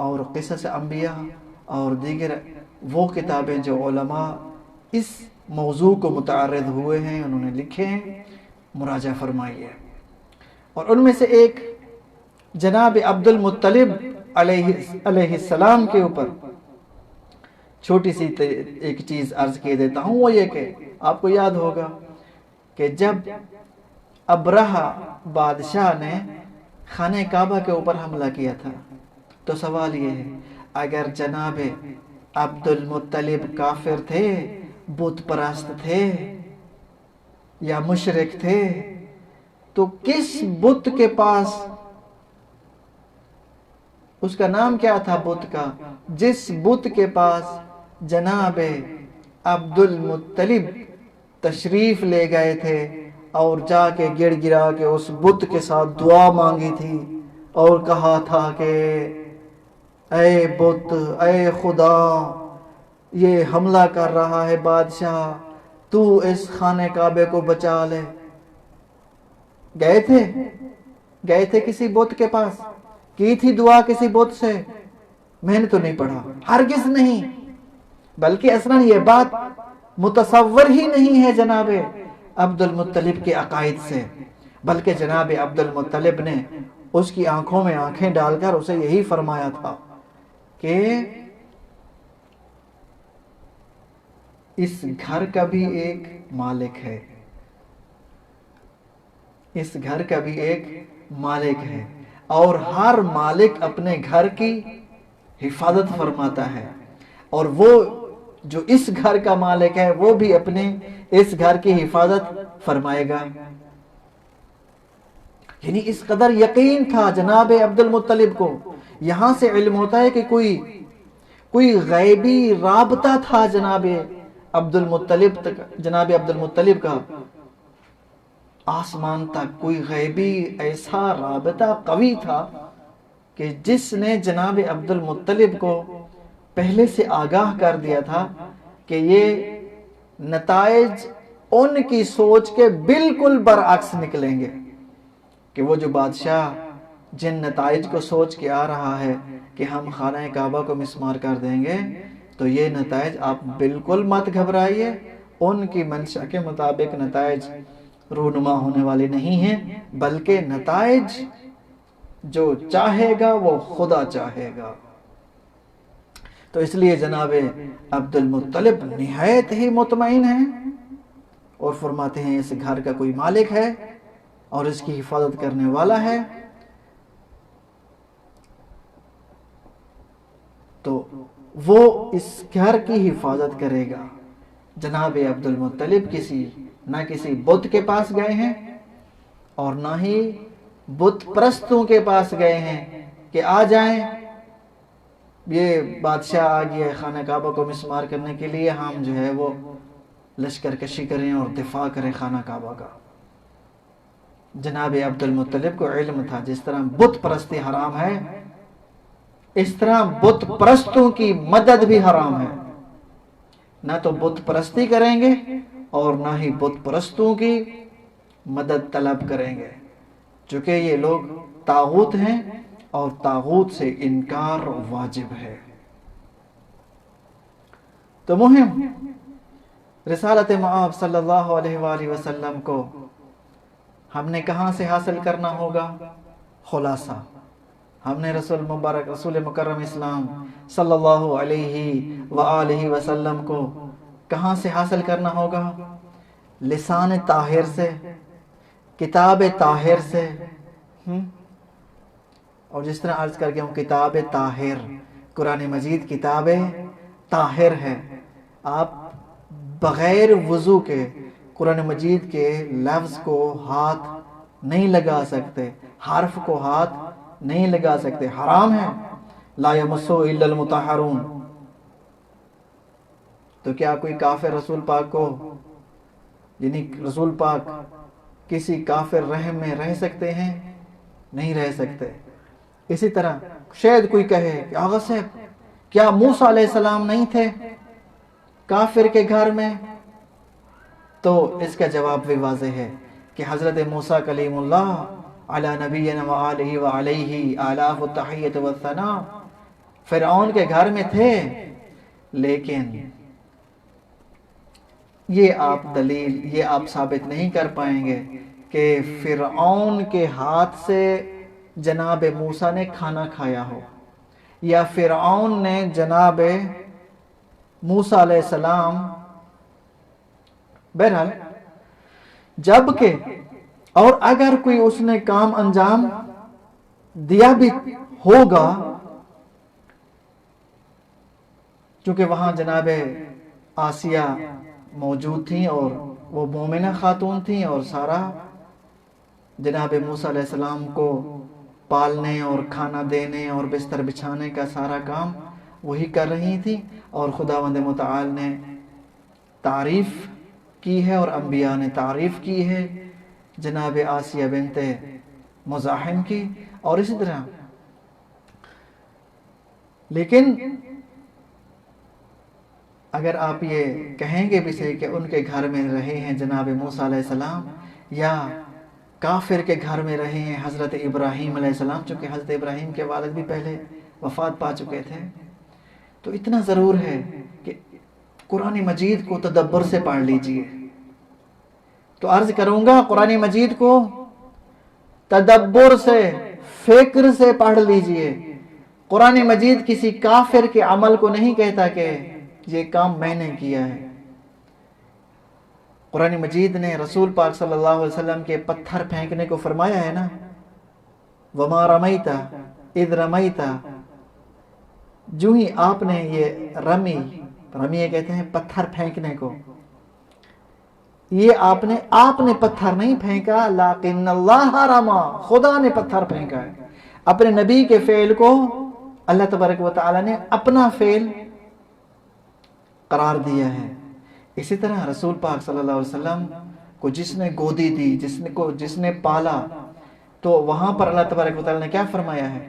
اور قصص انبیاء اور دیگر وہ کتابیں جو علماء اس موضوع کو متعرض ہوئے ہیں، انہوں نے لکھے ہیں، مراجعہ فرمائیے۔ اور ان میں سے ایک جناب عبد المطلب علیہ السلام کے اوپر چھوٹی سی ایک چیز عرض کیے دیتا ہوں، وہ یہ کہ آپ کو یاد ہوگا کہ جب ابرہہ بادشاہ نے خانہ کعبہ کے اوپر حملہ کیا تھا، تو سوال یہ ہے، اگر جناب عبد المطلب کافر تھے، بت پرست تھے یا مشرک تھے، تو کس بت کے پاس، اس کا نام کیا تھا بت کا، جس بت کے پاس جناب عبد المطلب تشریف لے گئے تھے اور جا کے گڑ گرا کے اس بت کے ساتھ دعا مانگی تھی اور کہا تھا کہ اے بت، اے خدا، یہ حملہ کر رہا ہے بادشاہ، تو اس خانہ کعبے کو بچا لے۔ گئے تھے کسی بت کے پاس، کی تھی دعا کسی بت سے؟ میں نے تو نہیں پڑھا، ہرگز نہیں، بلکہ اصلاً یہ بات متصور ہی نہیں ہے جناب عبد المطلب کے عقائد سے، بلکہ جناب عبد المطلب نے اس کی آنکھوں میں آنکھیں ڈال کر اسے یہی فرمایا تھا کہ اس گھر کا بھی ایک مالک ہے، اس گھر کا بھی ایک مالک ہے، اور ہر مالک اپنے گھر کی حفاظت فرماتا ہے، اور وہ جو اس گھر کا مالک ہے وہ بھی اپنے اس گھر کی حفاظت فرمائے گا۔ یعنی اس قدر یقین تھا جناب عبد المطلب کو۔ یہاں سے علم ہوتا ہے کہ کوئی غیبی رابطہ تھا جناب عبد المطلب کا آسمان تک، کوئی غیبی ایسا رابطہ قوی تھا کہ جس نے جناب عبد المطلب کو پہلے سے آگاہ کر دیا تھا کہ یہ نتائج ان کی سوچ کے بالکل برعکس نکلیں گے، کہ وہ جو بادشاہ جن نتائج کو سوچ کے آ رہا ہے کہ ہم خانہ کعبہ کو مسمار کر دیں گے، تو یہ نتائج آپ بالکل مت گھبرائیے، ان کی منشا کے مطابق نتائج رونما ہونے والے نہیں ہیں، بلکہ نتائج جو چاہے گا وہ خدا چاہے گا۔ تو اس لیے جناب عبد المطلب نہایت ہی مطمئن ہیں اور فرماتے ہیں اس گھر کا کوئی مالک ہے اور اس کی حفاظت کرنے والا ہے، تو وہ اس گھر کی حفاظت کرے گا۔ جناب عبد المطلب نہ کسی بت کے پاس گئے ہیں اور نہ ہی بت پرستوں کے پاس گئے ہیں کہ آ جائیں، یہ بادشاہ آ گیا خانہ کعبہ کو مسمار کرنے کے لیے، ہم جو ہے وہ لشکر کشی کریں اور دفاع کریں خانہ کعبہ کا۔ جناب عبد المطلب کو علم تھا جس طرح بت پرستی حرام ہے، اس طرح بت پرستوں کی مدد بھی حرام ہے۔ نہ تو بت پرستی کریں گے اور نہ ہی بت پرستوں کی مدد طلب کریں گے، چونکہ یہ لوگ طاغوت ہیں اور طاغوت سے انکار واجب ہے۔ تو مہم رسالت مآب صلی اللہ علیہ وآلہ وسلم کو ہم نے کہاں سے حاصل کرنا ہوگا؟ خلاصہ ہم نے رسول مکرم اسلام صلی اللہ علیہ وآلہ وسلم کو کہاں سے حاصل کرنا ہوگا؟ لسان طاہر سے، کتاب طاہر سے۔ اور جس طرح عرض کر کے ہوں کتاب طاہر، قرآن مجید کتاب طاہر ہے، آپ بغیر وضو کے قرآن مجید کے لفظ کو ہاتھ نہیں لگا سکتے، حرف کو ہاتھ نہیں لگا سکتے، حرام ہے۔ لا یمسہ الا المطہرون۔ تو کیا کوئی کافر رسول پاک کو، یعنی رسول پاک کسی کافر رحم میں رہ سکتے ہیں؟ نہیں رہ سکتے۔ اسی طرح شاید کوئی کہے کہ آغا صاحب کیا موسیٰ علیہ السلام نہیں تھے کافر کے گھر میں؟ تو اس کا جواب بھی واضح ہے کہ حضرت موسیٰ کلیم اللہ علی نبینا وآلہ وعلیہ آلاف التحیت والثناء فرعون کے گھر میں تھے، لیکن یہ آپ ثابت نہیں کر پائیں گے کہ فرعون کے ہاتھ سے جناب موسیٰ نے کھانا کھایا ہو، یا فرعون نے جناب موسیٰ علیہ السلام، بہرحال جبکہ اور اگر کوئی اس نے کام انجام دیا بھی ہوگا، چونکہ وہاں جناب آسیہ موجود تھیں اور وہ مومنہ خاتون تھیں اور سارا جناب موسیٰ علیہ السلام کو پالنے اور کھانا دینے اور بستر بچھانے کا سارا کام وہی کر رہی تھی، اور خداوند متعال نے تعریف کی ہے اور انبیاء نے تعریف کی ہے جناب آسیہ بنت مزاحم کی، اور اسی طرح لیکن اگر آپ یہ کہیں گے بھی صحیح کہ ان کے گھر میں رہے ہیں جناب موسیٰ علیہ السلام، یا کافر کے گھر میں رہے ہیں حضرت ابراہیم علیہ السلام، چونکہ حضرت ابراہیم کے والد بھی پہلے وفات پا چکے تھے، تو اتنا ضرور ہے کہ قرآن مجید کو تدبر سے پڑھ لیجئے۔ تو عرض کروں گا قرآن مجید کو تدبر سے، فکر سے پڑھ لیجئے۔ قرآن مجید کسی کافر کے عمل کو نہیں کہتا کہ یہ کام میں نے کیا ہے۔ قرآن مجید نے رسول پاک صلی اللہ علیہ وسلم کے پتھر پھینکنے کو فرمایا ہے نا، وَمَا رَمَيْتَ اِذْ رَمَيْتَ، جو ہی آپ نے یہ رمی یہ کہتے ہیں پتھر پھینکنے کو، یہ آپ نے پتھر نہیں پھینکا، لیکن اللہ رما، خدا نے پتھر پھینکا ہے۔ اپنے نبی کے فعل کو اللہ تبارک و تعالی نے اپنا فعل قرار دیا ہے۔ اسی طرح رسول پاک صلی اللہ علیہ وسلم کو جس نے گودی دی، جس نے پالا، تو وہاں پر اللہ تبارک و تعالی نے کیا فرمایا ہے؟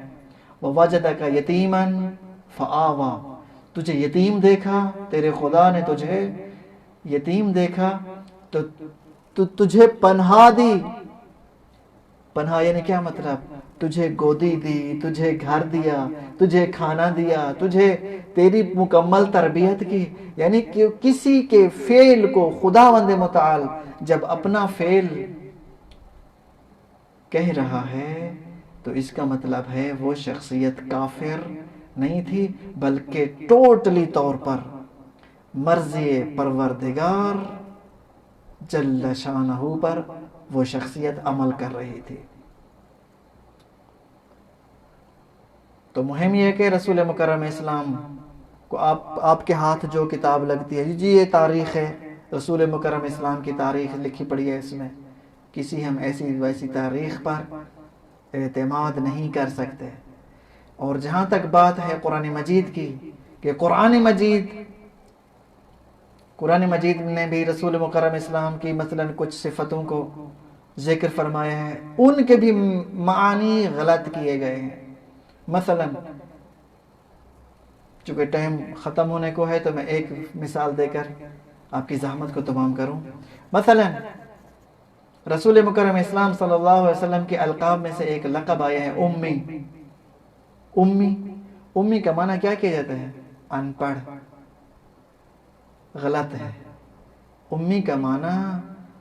وَوَجَدَكَ يَتِيمًا فَآوَى، تجھے یتیم دیکھا، تیرے خدا نے تجھے یتیم دیکھا تو تجھے پناہ دی۔ پناہ یعنی کیا مطلب؟ تجھے گودی دی، تجھے گھر دیا، تجھے کھانا دیا، تجھے تیری مکمل تربیت کی۔ یعنی کہ کسی کے فعل کو خداوند متعال جب اپنا فعل کہہ رہا ہے تو اس کا مطلب ہے وہ شخصیت کافر نہیں تھی، بلکہ ٹوٹلی طور پر مرضی پروردگار جل شانہ پر وہ شخصیت عمل کر رہی تھی۔ تو مہم یہ ہے کہ رسول مکرم اسلام کو آپ کے ہاتھ جو کتاب لگتی ہے، جی یہ تاریخ ہے، رسول مکرم اسلام کی تاریخ لکھی پڑی ہے، اس میں کسی ہم ایسی ویسی تاریخ پر اعتماد نہیں کر سکتے۔ اور جہاں تک بات ہے قرآن مجید کی، کہ قرآن مجید نے بھی رسول مکرم اسلام کی مثلا کچھ صفتوں کو ذکر فرمایا ہے، ان کے بھی معانی غلط کیے گئے ہیں۔ مثلا چونکہ ٹائم ختم ہونے کو ہے تو میں ایک مثال دے کر آپ کی زحمت کو تمام کروں۔ مثلا رسول مکرم اسلام صلی اللہ علیہ وسلم کے القاب میں سے ایک لقب آیا ہے امی۔ امی کا معنی کیا کیا جاتا ہے؟ ان پڑھ۔ غلط ہے۔ امی کا معنی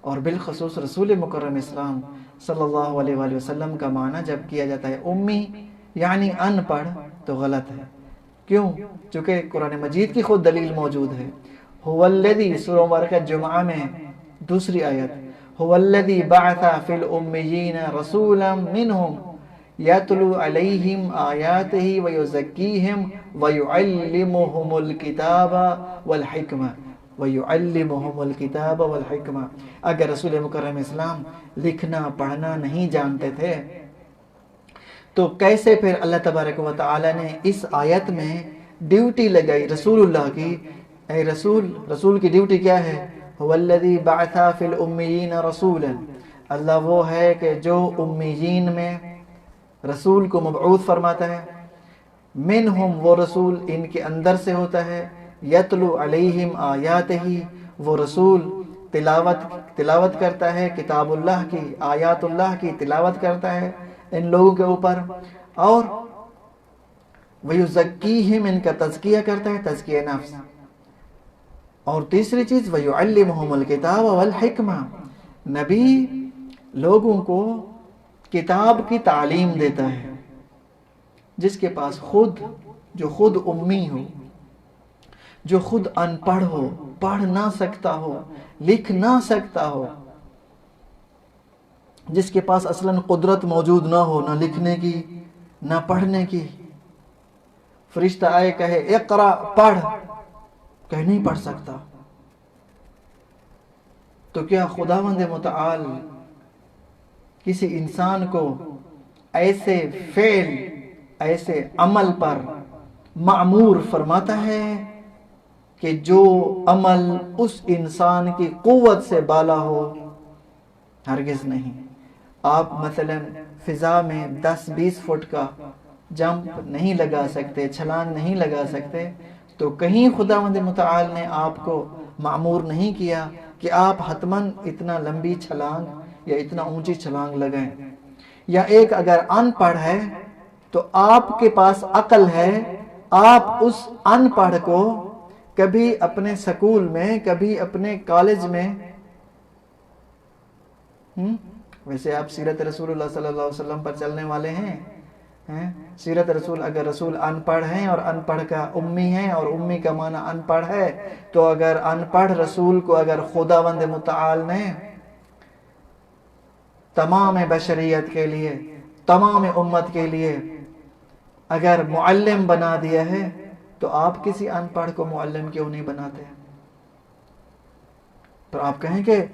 اور بالخصوص رسول مکرم اسلام صلی اللہ علیہ وآلہ وسلم کا معنی جب کیا جاتا ہے امی یعنی ان پڑھ تو غلط ہے۔ کیوں؟ چونکہ قرآن مجید کی خود دلیل موجود ہے۔ هو الذی سورہ مبارکہ جمعہ میں دوسری آیت، هو الذی بعث فی الامیین رسولا منہم یتلو علیہم آیاتہ ویزکیہم ویعلمہم الکتاب والحکمہ وَيُعَلِّمُهُمُ الْكِتَابَ وَالْحِكْمَةَ۔ اگر رسول مکرم اسلام لکھنا پڑھنا نہیں جانتے تھے تو کیسے پھر اللہ تبارک و تعالی نے اس آیت میں ڈیوٹی لگائی رسول اللہ کی؟ اے رسول کی ڈیوٹی کیا ہے؟ هُوَ الَّذِي بَعْثَ فِي الْأُمِّيِّينَ رَسُولًا، اللہ وہ ہے کہ جو امیین میں رسول کو مبعوث فرماتا ہے۔ منہم، وہ رسول ان کے اندر سے ہوتا ہے، یتلو علیہم آیاتہ، وہ رسول تلاوت کرتا ہے کتاب اللہ کی، آیات اللہ کی تلاوت کرتا ہے ان لوگوں کے اوپر، اور ویزکیہم، ان کا تزکیہ کرتا ہے، تزکیہ نفس۔ اور تیسری چیز ویعلمہم الکتاب والحکمہ، نبی لوگوں کو کتاب کی تعلیم دیتا ہے۔ جس کے پاس جو خود امی ہو، جو خود ان پڑھ ہو، پڑھ نہ سکتا ہو، لکھ نہ سکتا ہو، جس کے پاس اصلاً قدرت موجود نہ ہو، نہ لکھنے کی نہ پڑھنے کی، فرشتہ آئے کہے اقرا پڑھ، کہ نہیں پڑھ سکتا، تو کیا خداوند متعال کسی انسان کو ایسے فعل، ایسے عمل پر معمور فرماتا ہے کہ جو عمل اس انسان کی قوت سے بالا ہو؟ ہرگز نہیں۔ آپ مثلا فضا میں 10-20 فٹ کا جمپ نہیں لگا سکتے، چھلانگ نہیں لگا سکتے، تو کہیں خداوند متعال نے آپ کو معمور نہیں کیا کہ آپ حتماً اتنا لمبی چھلانگ یا اتنا اونچی چھلانگ لگائیں۔ یا ایک اگر ان پڑھ ہے تو آپ کے پاس عقل ہے، آپ اس ان پڑھ کو کبھی اپنے سکول میں، کبھی اپنے کالج میں، ویسے آپ سیرت رسول اللہ صلی اللہ علیہ وسلم پر چلنے والے ہیں، سیرت رسول، اگر رسول ان پڑھ ہیں اور ان پڑھ کا امی ہے اور امی کا معنی ان پڑھ ہے، تو اگر ان پڑھ رسول کو اگر خداوند متعال نے تمام بشریت کے لیے، تمام امت کے لیے اگر معلم بنا دیا ہے، تو آپ کسی ان پڑھ کو معلم کیوں نہیں بناتے؟ پر آپ کہیں کہ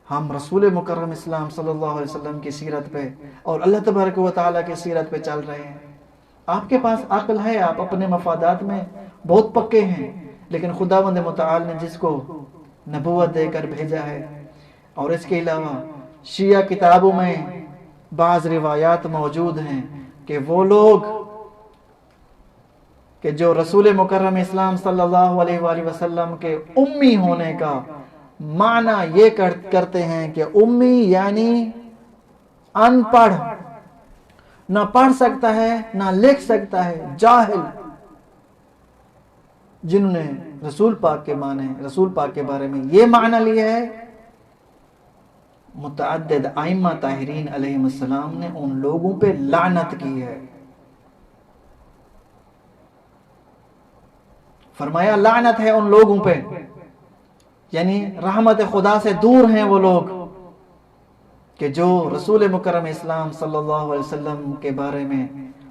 ہم رسول مکرم اسلام صلی اللہ علیہ وسلم کی سیرت پہ اور اللہ تبارک و تعالیٰ کی سیرت پہ چل رہے ہیں۔ آپ کے پاس عقل ہے، آپ اپنے مفادات میں بہت پکے ہیں، لیکن خداوند متعال نے جس کو نبوت دے کر بھیجا ہے، اور اس کے علاوہ شیعہ کتابوں میں بعض روایات موجود ہیں کہ وہ لوگ کہ جو رسول مکرم اسلام صلی اللہ علیہ وآلہ وسلم کے امی ہونے کا معنی یہ کرتے ہیں کہ امی یعنی ان پڑھ، نہ پڑھ سکتا ہے نہ لکھ سکتا ہے، جاہل، جنہوں نے رسول پاک کے بارے میں یہ معنی لیا ہے، متعدد ائمہ طاہرین علیہ السلام نے ان لوگوں پہ لعنت کی ہے، فرمایا لعنت ہے ان لوگوں پہ یعنی رحمت خدا سے دور ہیں وہ لوگ کہ جو رسول مکرم اسلام صلی اللہ علیہ وسلم کے بارے میں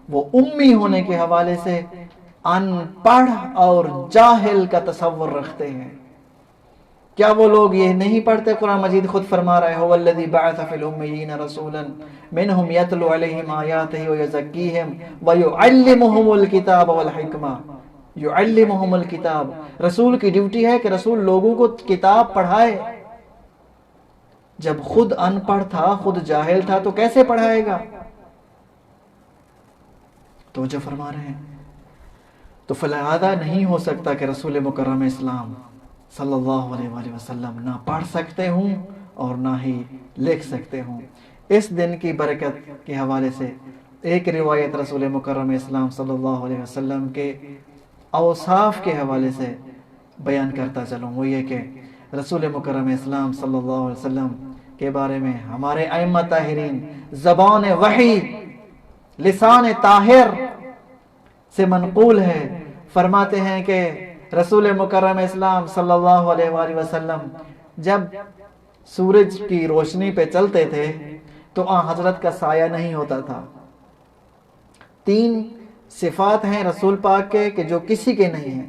وہ امی ہونے کے حوالے سے ان پڑھ اور جاہل کا تصور رکھتے ہیں۔ کیا وہ لوگ یہ نہیں پڑھتے؟ قرآن مجید خود فرما رہا ہے هو الذی بعث فی الامیین رسولا منہم یتلو علیہم آیاتہ ویزکیہم ویعلمہم الکتاب والحکمہ۔ یعلمہم الکتاب، رسول کی ڈیوٹی ہے کہ رسول لوگوں کو کتاب پڑھائے۔ جب خود ان پڑھ تھا، خود جاہل تھا، تو کیسے پڑھائے گا؟ تو جو فرما رہے ہیں تو فلہذا نہیں ہو سکتا کہ رسول مکرم اسلام صلی اللہ علیہ وآلہ وسلم نہ پڑھ سکتے ہوں اور نہ ہی لکھ سکتے ہوں۔ اس دن کی برکت کے حوالے سے ایک روایت رسول مکرم اسلام صلی اللہ علیہ وسلم کے اوصاف کے حوالے سے بیان کرتا چلوں، وہ یہ کہ رسول مکرم اسلام صلی اللہ علیہ وسلم کے بارے میں ہمارے ائمہ طاہرین زبان وحی لسان طاہر سے منقول ہے، فرماتے ہیں کہ رسول مکرم اسلام صلی اللہ علیہ وآلہ وسلم جب سورج کی روشنی پہ چلتے تھے تو آن حضرت کا سایہ نہیں ہوتا تھا۔ 3 صفات ہیں رسول پاک کے کہ جو کسی کے نہیں ہیں۔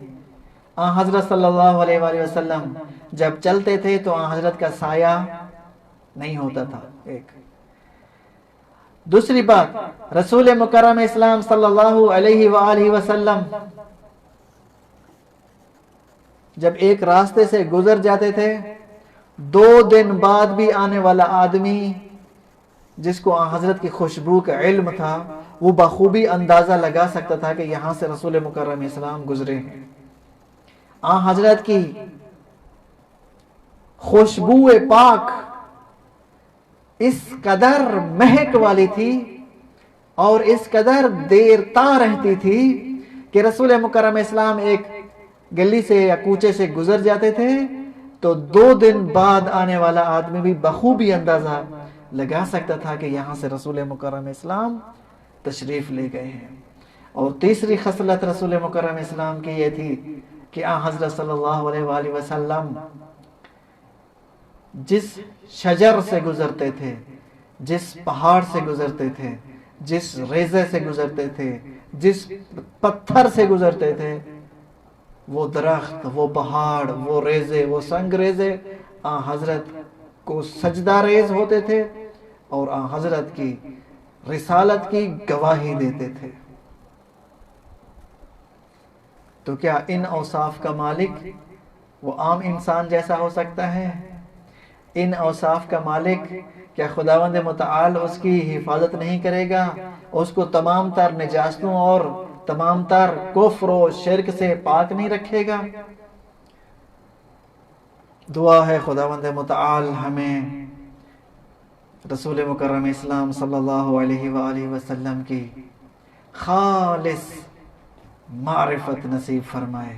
آن حضرت صلی اللہ علیہ وآلہ وسلم جب چلتے تھے تو آن حضرت کا سایہ نہیں ہوتا تھا۔ ایک دوسری بات، رسول مکرم اسلام صلی اللہ علیہ وآلہ وسلم جب ایک راستے سے گزر جاتے تھے، 2 دن بعد بھی آنے والا آدمی جس کو آن حضرت کی خوشبو کا علم تھا، وہ بخوبی اندازہ لگا سکتا تھا کہ یہاں سے رسول مکرم اسلام گزرے ہیں۔ آن حضرت کی خوشبو پاک اس قدر مہک والی تھی اور اس قدر دیر تا رہتی تھی کہ رسول مکرم اسلام ایک گلی سے یا کوچے سے گزر جاتے تھے تو 2 دن بعد آنے والا آدمی بھی بخوبی اندازہ لگا سکتا تھا کہ یہاں سے رسول مکرم اسلام تشریف لے گئے ہیں۔ اور تیسری خصلت رسول مکرم اسلام کی یہ تھی کہ آن حضرت صلی اللہ علیہ وآلہ وسلم جس شجر سے گزرتے تھے، جس پہاڑ سے گزرتے تھے، جس ریزے سے گزرتے تھے، جس پتھر سے گزرتے تھے، وہ درخت، وہ پہاڑ، وہ ریزے، وہ سنگ ریزے آن حضرت کو سجدہ ریز ہوتے تھے اور آن حضرت کی رسالت کی گواہی دیتے تھے۔ تو کیا ان اوصاف کا مالک وہ عام انسان جیسا ہو سکتا ہے؟ ان اوصاف کا مالک کیا خداوند متعال اس کی حفاظت نہیں کرے گا؟ اس کو تمام تر نجاستوں اور تمام تر کفر و شرک سے پاک نہیں رکھے گا؟ دعا ہے خداوند متعال ہمیں رسول مکرم اسلام صلی اللہ علیہ وآلہ وسلم کی خالص معرفت نصیب فرمائے،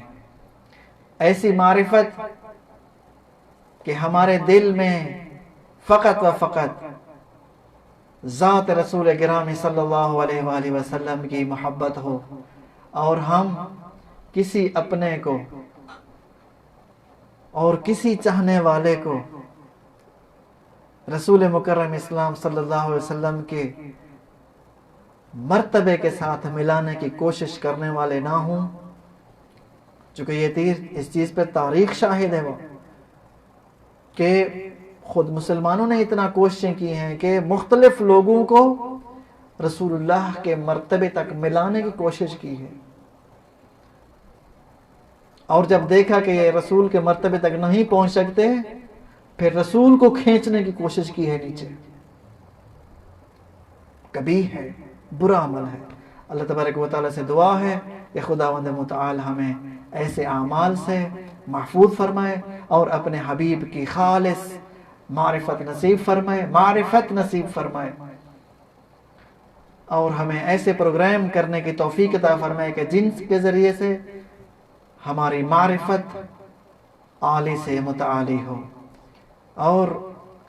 ایسی معرفت کہ ہمارے دل میں فقط و فقط ذات رسول گرامی صلی اللہ علیہ وآلہ وسلم کی محبت ہو اور ہم کسی اپنے کو اور کسی چاہنے والے کو رسول مکرم اسلام صلی اللہ علیہ وسلم کے مرتبے کے ساتھ ملانے کی کوشش کرنے والے نہ ہوں، چونکہ یہ اس چیز پہ تاریخ شاہد ہے وہ کہ خود مسلمانوں نے اتنا کوششیں کی ہیں کہ مختلف لوگوں کو رسول اللہ کے مرتبے تک ملانے کی کوشش کی ہے، اور جب دیکھا کہ یہ رسول کے مرتبے تک نہیں پہنچ سکتے، پھر رسول کو کھینچنے کی کوشش کی ہے نیچے۔ کبھی ہے، برا عمل ہے۔ اللہ تبارک و تعالیٰ سے دعا ہے کہ خداوند متعال ہمیں ایسے اعمال سے محفوظ فرمائے اور اپنے حبیب کی خالص معرفت نصیب فرمائے اور ہمیں ایسے پروگرام کرنے کی توفیق عطا فرمائے کہ جن کے ذریعے سے ہماری معرفت عالی سے متعالی ہو اور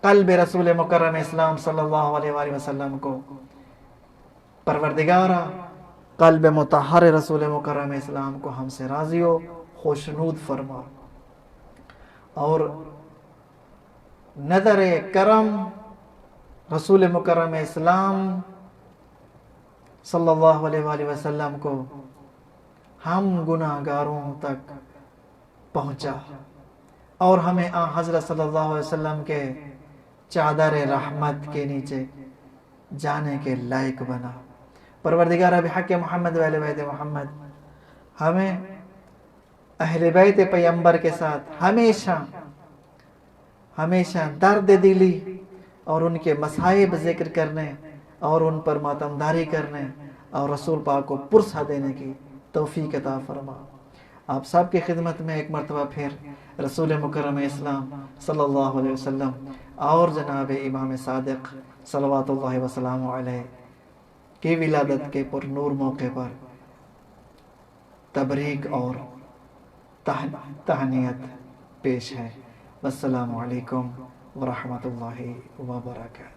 قلب رسول مکرم اسلام صلی اللہ علیہ وآلہ وسلم کو پروردگارہ قلب مطہر رسول مکرم اسلام کو ہم سے راضی ہو، خوشنود فرما اور نظر کرم رسول مکرم اسلام صلی اللہ علیہ وآلہ وسلم کو ہم گناہ گاروں تک پہنچا اور ہمیں حضرت صلی اللہ علیہ وسلم کے چادر رحمت کے نیچے جانے کے لائق بنا۔ پروردگار بحق محمد و اہل بیت محمد ہمیں اہل بیت پیغمبر کے ساتھ ہمیشہ درد دلی اور ان کے مصائب ذکر کرنے اور ان پر ماتمداری کرنے اور رسول پاک کو پرسہ دینے کی توفیق عطا فرما۔ آپ سب کی خدمت میں ایک مرتبہ پھر رسول مکرم اسلام صلی اللہ علیہ وسلم اور جناب امام صادق صلوات اللہ وسلام علیہ کی ولادت کے پر نور موقع پر تبریک اور تہنیت پیش ہے۔ والسلام علیکم ورحمۃ اللہ وبرکاتہ۔